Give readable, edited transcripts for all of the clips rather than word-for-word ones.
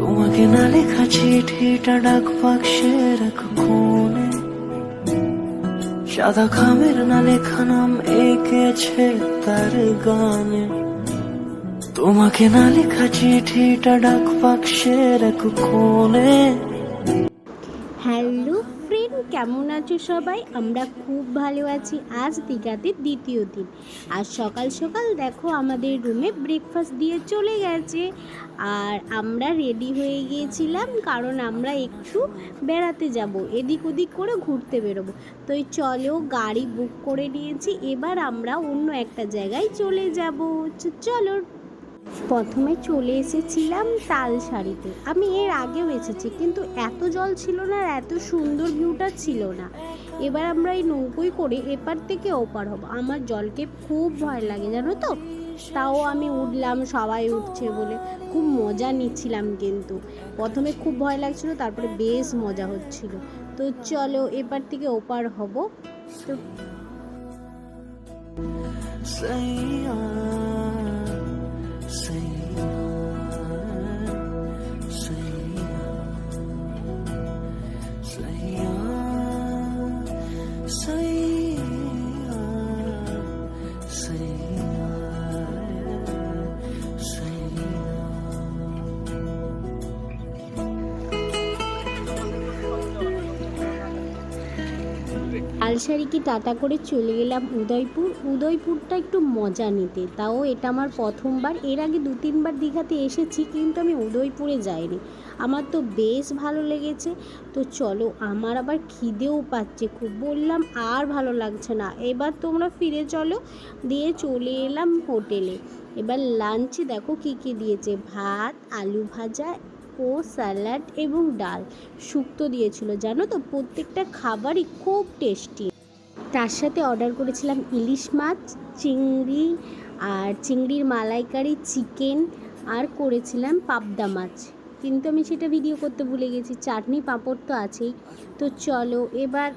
তোমাকে না লেখা চিঠিটা ডাক বাক্সের এক কোণে, সাদা খামের না লেখা নাম এঁকেছে তার গানে। তোমাকে না লেখা চিঠিটা ডাক বাক্সের এক কোণে। হ্যালো ফ্রেন্ড, কেমন আছো সবাই? আমরা খুব ভালো আছি। আজ দীঘাতে দ্বিতীয় দিন। আর সকাল সকাল দেখো আমাদের রুমে ব্রেকফাস্ট দিয়ে চলে গেছে। আর আমরা রেডি হয়ে গিয়েছিলাম, কারণ আমরা একটু বেড়াতে যাব, এদিক ওদিক করে ঘুরতে বেরোবো। তো চলো, গাড়ি বুক করে নিয়েছি। এবার আমরা অন্য একটা জায়গায় চলে যাব। চলো, প্রথমে চলে এসেছিলাম তালসারিতে। আমি এর আগেও এসেছি, কিন্তু এত জল ছিল না আর এত সুন্দর ভিউটা ছিল না। এবার আমরা এই নৌকোয় করে এপার থেকে ওপার হব। আমার জলকে খুব ভয় লাগে জানো তো, তাও আমি উঠলাম, সবাই উঠছে বলে খুব মজা নিচ্ছিলাম। কিন্তু প্রথমে খুব ভয় লাগছিল, তারপরে বেশ মজা হচ্ছিল। তো চলো, এপার থেকে ওপার হব। তো তালসারিকে টাটা করে চলে গেলাম উদয়পুর। উদয়পুরটা একটু মজা নিতে, তাও এটা আমার প্রথমবার। এর আগে 2-3বার দীঘাতে এসেছি, কিন্তু আমি উদয়পুরে যাইনি। আমার তো বেশ ভালো লেগেছে। তো চলো, আমার আবার খিদেও পাচ্ছে খুব, বললাম আর ভালো লাগছে না, এবার তোমরা ফিরে চলো। দিয়ে চলে এলাম হোটেলে। এবার লাঞ্চে দেখো কী কী দিয়েছে। ভাত, আলু ভাজা ও স্যালাড এবং ডাল। শুক্তো দিয়েছিল জানো তো, প্রত্যেকটা খাবারই খুব টেস্টি। তার সাথে অর্ডার করেছিলাম ইলিশ মাছ, চিংড়ি, আর চিংড়ির মালাইকারি, চিকেন, আর করেছিলাম পাবদা মাছ। কিন্তু আমি সেটা ভিডিও করতে ভুলে গেছি। চাটনি পাঁপড় তো আছেই। তো চলো, এবার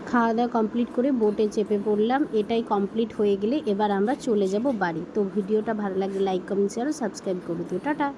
খাওয়া দাওয়া কমপ্লিট করে বোটে চেপে পড়লাম। এটাই কমপ্লিট হয়ে গেলে এবার আমরা চলে যাব বাড়ি। তো ভিডিওটা ভালো লাগলে লাইক, কমেন্ট, শেয়ার ও সাবস্ক্রাইব করে দিও। টাটা।